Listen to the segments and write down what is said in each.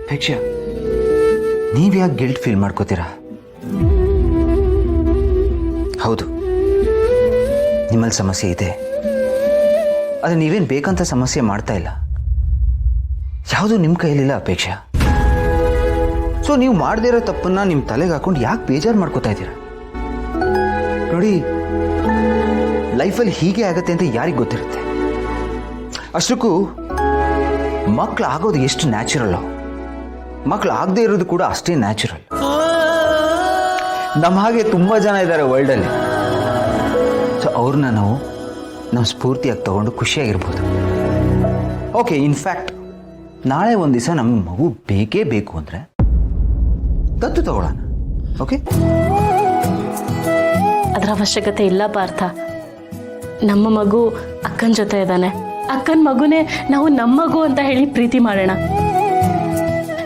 ಅಪೇಕ್ಷಾ, ನೀವ್ಯಾಕೆ guilt feel ಮಾಡ್ಕೋತೀರಾ? ಹೌದು, ನಿಮ್ಮಲ್ಲಿ ಸಮಸ್ಯೆ ಇದೆ, ಆದರೆ ನೀವೇನು ಬೇಕಂತ ಸಮಸ್ಯೆ ಮಾಡ್ತಾ ಇಲ್ಲ. ಯಾವುದು ನಿಮ್ಮ ಕೈಯಲ್ಲಿಲ್ಲ ಅಪೇಕ್ಷಾ. ಸೊ ನೀವು ಮಾಡದೇ ಇರೋ ತಪ್ಪನ್ನ ನಿಮ್ಮ ತಲೆಗೆ ಹಾಕೊಂಡು ಯಾಕೆ ಬೇಜಾರು ಮಾಡ್ಕೋತಾ ಇದ್ದೀರಾ? ನೋಡಿ, ಲೈಫಲ್ಲಿ ಹೀಗೆ ಆಗತ್ತೆ ಅಂತ ಯಾರಿಗೆ ಗೊತ್ತಿರುತ್ತೆ? ಅಷ್ಟಕ್ಕೂ ಮಕ್ಕಳು ಆಗೋದು ಎಷ್ಟು ನ್ಯಾಚುರಲ್ಲು, ಮಕ್ಕಳು ಆಗದೆ ಇರೋದು ಕೂಡ ಅಷ್ಟೇ ನ್ಯಾಚುರಲ್. ನಮ್ಮ ಹಾಗೆ ತುಂಬ ಜನ ಇದ್ದಾರೆ ವರ್ಲ್ಡಲ್ಲಿ. ಸೊ ಅವ್ರನ್ನ ನಾವು ಸ್ಫೂರ್ತಿಯಾಗಿ ತಗೊಂಡು ಖುಷಿಯಾಗಿರ್ಬೋದು. ಓಕೆ, ಇನ್ಫ್ಯಾಕ್ಟ್ ನಾಳೆ ಒಂದು ದಿವಸ ನಮ್ಗೆ ಮಗು ಬೇಕೇ ಬೇಕು ಅಂದರೆ ದತ್ತು ತಗೊಳ್ಳೋಣ. ಓಕೆ, ಅದರ ಅವಶ್ಯಕತೆ ಇಲ್ಲ ಪಾರ್ಥ. ನಮ್ಮ ಮಗು ಅಕ್ಕನ ಜೊತೆ ಇದ್ದಾನೆ. ಅಕ್ಕನ ಮಗುನೇ ನಾವು ನಮ್ಮ ಮಗು ಅಂತ ಹೇಳಿ ಪ್ರೀತಿ ಮಾಡೋಣ.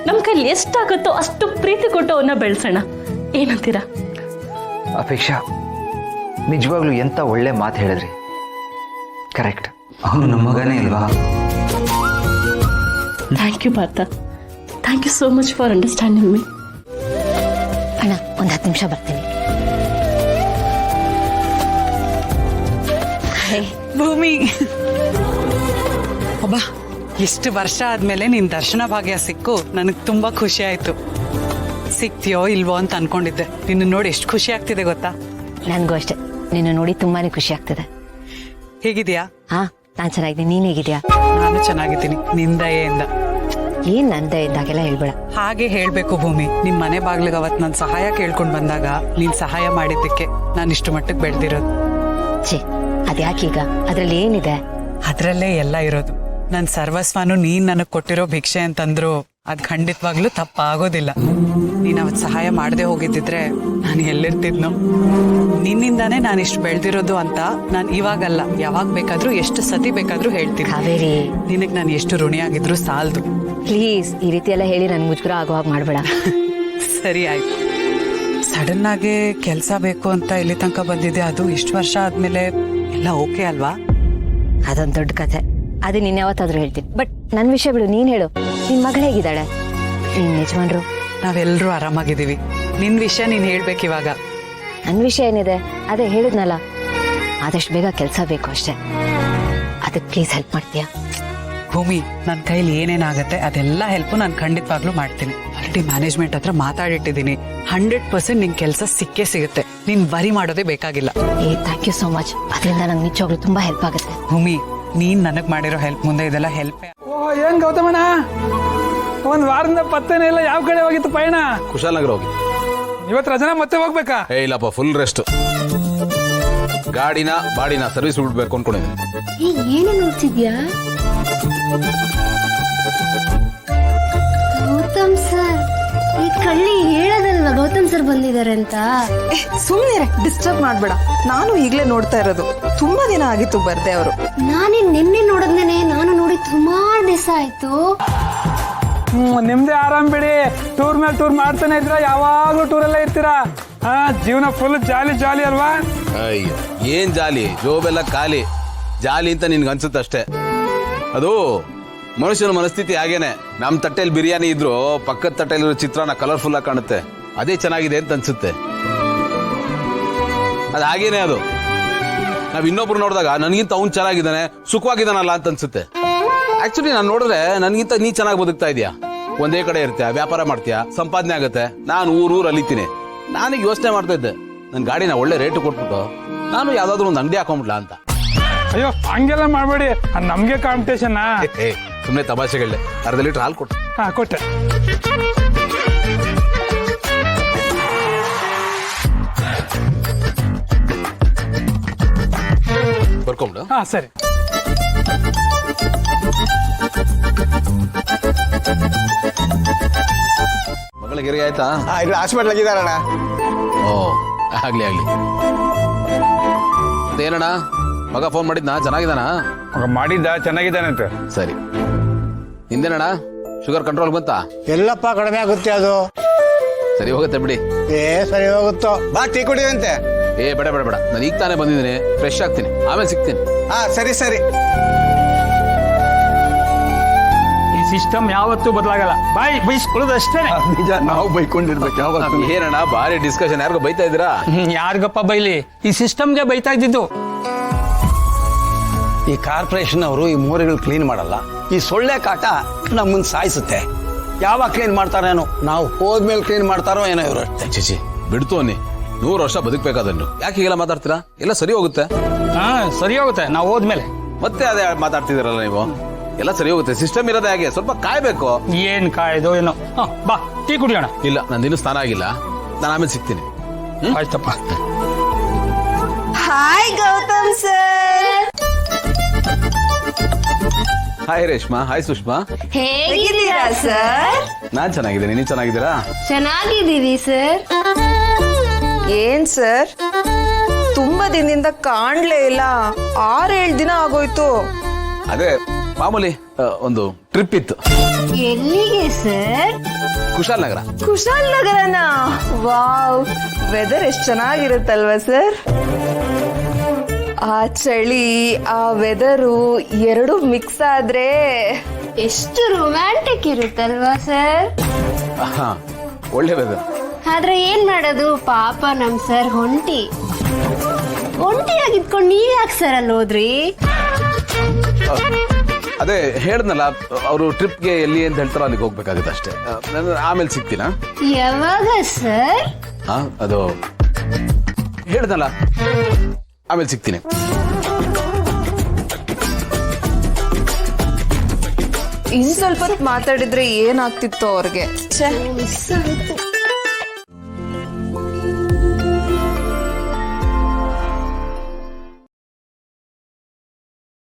ನಮ್ಮ ಕೈಲಿ ಎಷ್ಟಾಗುತ್ತೋ ಅಷ್ಟು ಪ್ರೀತಿ ಕೊಟ್ಟು ಅವನ್ನ ಬೆಳೆಸೋಣ. ಏನಂತೀರಾ? ಅಪೇಕ್ಷಾ, ನಿಜವಾಗ್ಲೂ ಎಂಥ ಒಳ್ಳೆ ಮಾತು ಹೇಳಿದ್ರಿ. ಕರೆಕ್ಟ್, ಅವನು ನಮ್ಮ ಮಗನೇ ಇಲ್ವಾ? Thank you Partha. Thank you so much for understanding me. ಅಣ್ಣ, ಒಂದು 10 ನಿಮಿಷ ಬರ್ತೀನಿ. ಭೂಮಿ, ಒಬ್ಬ ಎಷ್ಟು ವರ್ಷ ಆದ್ಮೇಲೆ ನಿನ್ ದರ್ಶನ ಭಾಗ್ಯ ಸಿಕ್ಕು ನನಗೆ ತುಂಬಾ ಖುಷಿ ಆಯ್ತು. ಸಿಕ್ತಿಯೋ ಇಲ್ವೋ ಅಂತ ಅನ್ಕೊಂಡಿದ್ದೆ. ನಿನ್ನ ನೋಡಿ ಎಷ್ಟು ಖುಷಿ ಆಗ್ತಿದೆ ಗೊತ್ತಾ? ನನ್ಗೂ ಅಷ್ಟೇ, ನಿನ್ನ ನೋಡಿ ತುಂಬಾನೇ ಖುಷಿ ಆಗ್ತದೆ. ಹೇಗಿದ್ಯಾ? ಹಾ, ನಾನ್ ಚೆನ್ನಾಗಿದ್ದೀನಿ. ನೀನ್ ಹೇಗಿದ್ಯಾ? ನಾನು ಚೆನ್ನಾಗಿದ್ದೀನಿ, ನಿಂದಯೆಯಿಂದ. ಏನ್ ನಂದ ಇದ್ದಾಗೆಲ್ಲ ಹೇಳ್ಬೇಡ. ಹಾಗೆ ಹೇಳ್ಬೇಕು ಭೂಮಿ. ನಿಮ್ ಮನೆ ಬಾಗ್ಲಿಗೆ ಅವತ್ ನನ್ ಸಹಾಯ ಕೇಳ್ಕೊಂಡ್ ಬಂದಾಗ ನೀನ್ ಸಹಾಯ ಮಾಡಿದ್ದಕ್ಕೆ ನಾನು ಇಷ್ಟು ಮಟ್ಟಕ್ಕೆ ಬೆಳ್ದಿರೋದು. ಛೇ, ಅದ್ಯಾಕೀಗ? ಅದ್ರಲ್ಲಿ ಏನಿದೆ? ಅದ್ರಲ್ಲೇ ಎಲ್ಲ ಇರೋದು. ನನ್ ಸರ್ವಸ್ವನು ನೀನ್ ನನಗ್ ಕೊಟ್ಟಿರೋ ಭಿಕ್ಷೆ ಅಂತಂದ್ರು ಅದ್ ಖಂಡಿತವಾಗ್ಲೂ ತಪ್ಪಾಗೋದಿಲ್ಲ. ನೀನ್ ಅವತ್ ಸಹಾಯ ಮಾಡದೆ ಹೋಗಿದ್ದಿದ್ರೆ ನಾನು ಎಲ್ಲಿರ್ತಿದ್ನೋ. ನಿನ್ನಿಂದಾನೇ ನಾನು ಇಷ್ಟು ಬೆಳ್ದಿರೋದು ಅಂತ ನಾನು ಇವಾಗಲ್ಲ, ಯಾವಾಗ ಬೇಕಾದ್ರೂ ಎಷ್ಟು ಸತಿ ಬೇಕಾದ್ರೂ ಹೇಳ್ತೀನಿ. ಕಾವೇರಿ, ನಿನಗ್ ನಾನು ಎಷ್ಟು ಋಣಿಯಾಗಿದ್ರು ಸಾಲದು. ಪ್ಲೀಸ್ ಈ ರೀತಿ ಎಲ್ಲ ಹೇಳಿ ನನ್ ಮುಜುಗರ ಆಗೋ ಹಾಗೆ ಮಾಡ್ಬೇಡ. ಸರಿ ಆಯ್ತು. ಸಡನ್ ಆಗಿ ಕೆಲ್ಸ ಬೇಕು ಅಂತ ಇಲ್ಲಿ ತನಕ ಬಂದಿದೆ, ಅದು ಇಷ್ಟು ವರ್ಷ ಆದ್ಮೇಲೆ ಎಲ್ಲ ಓಕೆ ಅಲ್ವಾ? ಅದೊಂದ್ ದೊಡ್ಡ ಕಥೆ, ಅದೇ ನಿನ್ ಯಾವತ್ತಾದ್ರೂ ಹೇಳ್ತೀನಿ. ಬಟ್ ನನ್ ವಿಷಯ ಬಿಡು, ನೀನ್ ಹೇಳು. ನಿನ್ ಮಗಳು ಹೇಗಿದ್ದಾಳೆ? ನಿನ್ ಯಜಮಾನ್ರು? ನಾವೆಲ್ಲರೂ ಆರಾಮಾಗಿದ್ದೀವಿ. ನಿನ್ ವಿಷಯ ನೀನ್ ಹೇಳ್ಬೇಕು ಇವಾಗ. ನನ್ ವಿಷಯ ಏನಿದೆ? ಅದೇ ಹೇಳಿದ್ನಲ್ಲ, ಆದಷ್ಟು ಬೇಗ ಕೆಲ್ಸ ಬೇಕು ಅಷ್ಟೇ. ಅದಕ್ಕೆ ಪ್ಲೀಸ್ ಹೆಲ್ಪ್ ಮಾಡ್ತೀಯಾ? ಭೂಮಿ, ನನ್ನ ಕೈಲಿ ಏನೇನಾಗತ್ತೆ ಅದೆಲ್ಲ ಹೆಲ್ಪ್ ನಾನು ಖಂಡಿತವಾಗ್ಲೂ ಮಾಡ್ತೀನಿ. ಆಲ್ರೆಡಿ ಮ್ಯಾನೇಜ್ಮೆಂಟ್ ಹತ್ರ ಮಾತಾಡಿಟ್ಟಿದ್ದೀನಿ. 100% ನಿನ್ ಕೆಲಸ ಸಿಕ್ಕೇ ಸಿಗುತ್ತೆ. ನೀನ್ ವರಿ ಮಾಡೋದೇ ಬೇಕಾಗಿಲ್ಲ. Thank you so much. ಅದರಿಂದ ನಂಗೆ ನಿಜವಾಗ್ಲೂ ತುಂಬಾ ಹೆಲ್ಪ್ ಆಗುತ್ತೆ. ಭೂಮಿ, ನೀನ್ ನನಗ್ ಮಾಡಿರೋ ಹೆಲ್ಪ್ ಮುಂದೆ ಇದೆಲ್ಲ ಹೆಲ್ಪ್. ಏನ್ ಗೌತಮಣ್ಣ, ಒಂದ್ ವಾರದಿಂದ ಪತ್ತೆನೇ ಇಲ್ಲ. ಯಾವ ಕಡೆ ಹೋಗಿತ್ತು ಪಯಣ? ಕುಶಾಲನಗರ ಹೋಗಿ. ಇವತ್ತು ರಜನ ಮತ್ತೆ ಹೋಗ್ಬೇಕಾ? ಇಲ್ಲಪ್ಪ, ಫುಲ್ ರೆಸ್ಟ್. ಬಾಡಿನ ಸರ್ವಿಸ್ ಬಿಡ್ಬೇಕು ಅನ್ಕೊಂಡಿದ್ದೀನಿ. ಏನು ನೋಡ್ತಿದ್ಯಾ? ಗೌತಮ್ ಸರ್, ಈ ಕಳ್ಳಿ ಹೇಳೋದಲ್ವಾ ಗೌತಮ್ ಸರ್ ಬಂದಿದ್ದಾರೆ ಅಂತ? ಸುಮ್ಮನೆ ಡಿಸ್ಟರ್ಬ್ ಮಾಡ್ಬೇಡ. ನಾನು ಈಗ್ಲೇ ನೋಡ್ತಾ ಇರೋದು. ತುಂಬಾ ದಿನ ಆಗಿತ್ತು ಬರ್ದೆ ಅವರು. ನಾನೇ ನಿನ್ನೆ ನೋಡದ್ನೇನೆ. ನಾನು ನೋಡಿ ಸುಮಾರು ದಿವಸ ಆಯ್ತು. ನಿಮ್ದೇ ಆರಾಮ್ ಬಿಡಿ. ಟೂರ್ ಮೇಲೆ ಟೂರ್ ಮಾಡ್ತಾನೆ ಇದ್ರ, ಯಾವಾಗ್ಲೂ ಟೂರ್ ಎಲ್ಲ ಇರ್ತೀರಾ. ಜೀವನ ಫುಲ್ ಜಾಲಿ ಜಾಲಿ ಅಲ್ವಾ? ಅಯ್ಯೋ, ಏನ್ ಜಾಲಿ, ಜೋಬೆಲ್ಲ ಖಾಲಿ. ಜಾಲಿ ಅಂತ ನಿನ್ಗೆ ಅನ್ಸುತ್ತೆ ಅಷ್ಟೇ. ಅದು ಮನುಷ್ಯನ ಮನಸ್ಥಿತಿ ಹಾಗೇನೆ. ನಮ್ ತಟ್ಟೆಲಿ ಬಿರಿಯಾನಿ ಇದ್ರು ಪಕ್ಕದ ತಟ್ಟೆಲಿರೋ ಚಿತ್ರಾನ್ನ ಕಲರ್ಫುಲ್ ಆಗಿ ಕಾಣುತ್ತೆ. ಅದೇ ಚೆನ್ನಾಗಿದೆ ಅಂತ ಅನ್ಸುತ್ತೆ. ಅದು ಹಾಗೇನೆ. ಅದು ನಾವ್ ಇನ್ನೊಬ್ರು ನೋಡಿದಾಗ ನನ್ಗಿಂತ ಅವ್ನು ಚೆನ್ನಾಗಿದ್ದಾನೆ, ಸುಖವಾಗಿದ್ದಾನಲ್ಲ ಅಂತ ಅನ್ಸುತ್ತೆ. ಆಕ್ಚುಲಿ ನಾನು ನೋಡಿದ್ರೆ ನನ್ಗಿಂತ ನೀ ಚೆನ್ನಾಗಿ ಬದುಕ್ತಾ ಇದೀಯಾ. ಒಂದೇ ಕಡೆ ಇರ್ತೀಯ, ವ್ಯಾಪಾರ ಮಾಡ್ತೀಯಾ, ಸಂಪಾದನೆ ಆಗುತ್ತೆ. ನಾನು ಊರು ಅಲಿತೀನಿ. ನಾನೀಗ ಯೋಚನೆ ಮಾಡ್ತಾ ಇದ್ದೆ, ನನ್ ಗಾಡಿನ ಒಳ್ಳೆ ರೇಟ್ ಕೊಟ್ಬಿಟ್ಟು ನಾನು ಯಾವ್ದಾದ್ರು ಒಂದು ಅಂಗಡಿ ಹಾಕೊಂಡ್ಬಿಡ್ಲಾ ಅಂತ. ಅಯ್ಯೋ, ಹಂಗೆಲ್ಲ ಮಾಡ್ಬೇಡಿ. ನಮ್ಗೆ ಕಾಂಪಿಟೇಷನ್. ಸುಮ್ನೆ ತಮಾಷೆಗಳೇ. ಅರ್ಧ ಲೀಟರ್ ಹಾಲು ಕೊಟ್ಟು. ಕೊಟ್ಟೆ. ಬರ್ಕೊಂಬಿಡು. ಸರಿ. ಮಗಳಿಗೆ ಹೆರಿಗೆ ಆಯ್ತಾ? ಇಲ್ಲಿ ಹಾಸ್ಪಿಟ್ಲ್ ಆಗಿದಾರಣ್ಣ. ಓ, ಆಗ್ಲಿ. ಏನಣ್ಣ, ಮಗ ಫೋನ್ ಮಾಡಿದ್ನಾ? ಚೆನ್ನಾಗಿದ್ದಾನಾ? ಮಾಡಿದ್ದ, ಚೆನ್ನಾಗಿದ್ದಾನಂತೆ. ಸರಿ. ನಿಂದೇನಣ್ಣ, ಶುಗರ್ ಕಂಟ್ರೋಲ್ ಬಂತಾ? ಎಲ್ಲಪ್ಪ ಕಡಿಮೆ ಆಗುತ್ತೆ ಅದು. ಸರಿ ಹೋಗುತ್ತೆ ಬಿಡಿ. ಸರಿ ಹೋಗುತ್ತೋ. ಬಾ, ಟೀ ಕುಡಿಯುವಂತೆ. ಬೇಡ. ನಾನು ಈಗ ತಾನೇ ಬಂದಿದ್ದೀನಿ, ಫ್ರೆಶ್ ಆಗ್ತೀನಿ, ಆಮೇಲೆ ಸಿಗ್ತೀನಿ. ಸರಿ. ಈ ಸಿಸ್ಟಮ್ ಯಾವತ್ತೂ ಬದಲಾಗಲ್ಲ ಬಾಯ್ ಬೈಸ್ಕೊಳ್ಳೋದಷ್ಟೇ. ನಿಜ, ನಾವು ಬೈಕೊಂಡಿರ್ಬೇಕು ಯಾವಾಗ. ಏನಣ್ಣ ಭಾರಿ ಡಿಸ್ಕಷನ್, ಯಾರಿಗೂ ಬೈತಾ ಇದ್ದೀರಾ? ಯಾರಿಗಪ್ಪ ಬೈಲಿ, ಈ ಸಿಸ್ಟಮ್ಗೆ ಬೈತಾ ಇದ್ದಿದ್ದು. ಈ ಕಾರ್ಪೊರೇಷನ್ ಅವರು ಈ ಮೋರಿಗಳು ಕ್ಲೀನ್ ಮಾಡಲ್ಲ. ಈ ಸೊಳ್ಳೆ ಕಾಟ ನಮ್ಮನ್ನ ಸಾಯಿಸುತ್ತೆ. ಯಾವಾಗ ಕ್ಲೀನ್ ಮಾಡ್ತಾರೇನೋ, ನಾವು ಹೋದ್ಮೇಲೆ ಕ್ಲೀನ್ ಮಾಡ್ತಾರೋ ಏನೋ ಇವರು ಅಷ್ಟೇ. ಚಿಚಿ ಬಿಡ್ತು ಅನ್ನಿ, 100 ವರ್ಷ ಬದುಕಬೇಕಾದನ್ನು ಯಾಕೆ ಹೀಗೆಲ್ಲ ಮಾತಾಡ್ತೀರಾ? ಎಲ್ಲ ಸರಿ ಹೋಗುತ್ತೆ. ಹಾ ಸರಿ ಹೋಗುತ್ತೆ ನಾವು ಹೋದ್ಮೇಲೆ. ಮತ್ತೆ ಅದೇ ಮಾತಾಡ್ತಿದ್ದೀರಲ್ಲ ನೀವು. ಎಲ್ಲ ಸರಿ ಹೋಗುತ್ತೆ, ಸಿಸ್ಟಮ್ ಇರೋದೇ ಹಾಗೆ, ಸ್ವಲ್ಪ ಕಾಯ್ಬೇಕು. ಏನ್ ಕಾಯ್ದೋ ಏನೋ. ಬಾ ಟೀ ಕುಡಿಯೋಣ. ಇಲ್ಲ ನಂದಿನ್ನೂ ಸ್ನಾನ ಆಗಿಲ್ಲ, ನಾನು ಆಮೇಲೆ ಸಿಗ್ತೀನಿ. ಆಯ್ತಪ್ಪ. Hi Gautam sir, hi Reshma. Hi Sushma. ಹೇಗಿದ್ದೀರಾ ಸರ್? ನಾನ್ ಚೆನ್ನಾಗಿದ್ದೀನಿ, ನೀನ್ ಚೆನ್ನಾಗಿದ್ದೀರಾ? ಚೆನ್ನಾಗಿದ್ದೀವಿ ಸರ್. ಏನ್ ಸರ್ ತುಂಬಾ ದಿನದಿಂದ ಕಾಣ್ಲೇ ಇಲ್ಲ, 6-7 ದಿನ ಆಗೋಯ್ತು. ಅದೇ ಮಾಮೂಲಿ ಒಂದು ಟ್ರಿಪ್ ಇತ್ತು. ಎಲ್ಲಿಗೆ ಸರ್? ಕುಶಾಲ್ ನಗರ. ಕುಶಾಲ್ ನಗರನ? ವಾವ್, ವೆದರ್ ಎಷ್ಟು ಚೆನ್ನಾಗಿರುತ್ತಲ್ವಾ ಸರ್? ಆ ಚಳಿ, ಆ ವೆದರು ಎರಡು ಮಿಕ್ಸ್ ಆದ್ರೆ ಎಷ್ಟು ರೊಮ್ಯಾಂಟಿಕ್ ಇರುತ್ತಲ್ವಾ ಸರ್? ಹಾ, ಒಳ್ಳೆ ವೆದರ್. ಆದ್ರೆ ಏನ್ ಮಾಡೋದು, ಪಾಪ ನಮ್ ಸರ್ ಒಂಟಿಯಾಗಿದ್ಕೊಂಡು ನೀವ್ ಯಾಕೆ ಸರ್ ಅಲ್ಲಿ ಹೋದ್ರಿ? ಅದೇ ಹೇಳ್ದನಲ್ಲ, ಅವರು ಟ್ರಿಪ್ಗೆ ಎಲ್ಲಿ ಅಂತ ಹೇಳ್ತಾರೋ ಅಲ್ಲಿಗೆ ಹೋಗ್ಬೇಕಾಗುತ್ತೆ ಅಷ್ಟೇ. ನಾನು ಆಮೇಲೆ ಸಿಗ್ತೀನಾ? ಯಾವಾಗ ಸರ್? ಅದು ಹೇಳ್ದನಲ್ಲ, ಆಮೇಲೆ ಸಿಗ್ತೀನಿ. ಇನ್ ಸ್ವಲ್ಪ ಹೊತ್ತು ಮಾತಾಡಿದ್ರೆ ಏನಾಗ್ತಿತ್ತು ಅವ್ರಿಗೆ. ಮಿಸ್ ಆಯ್ತು.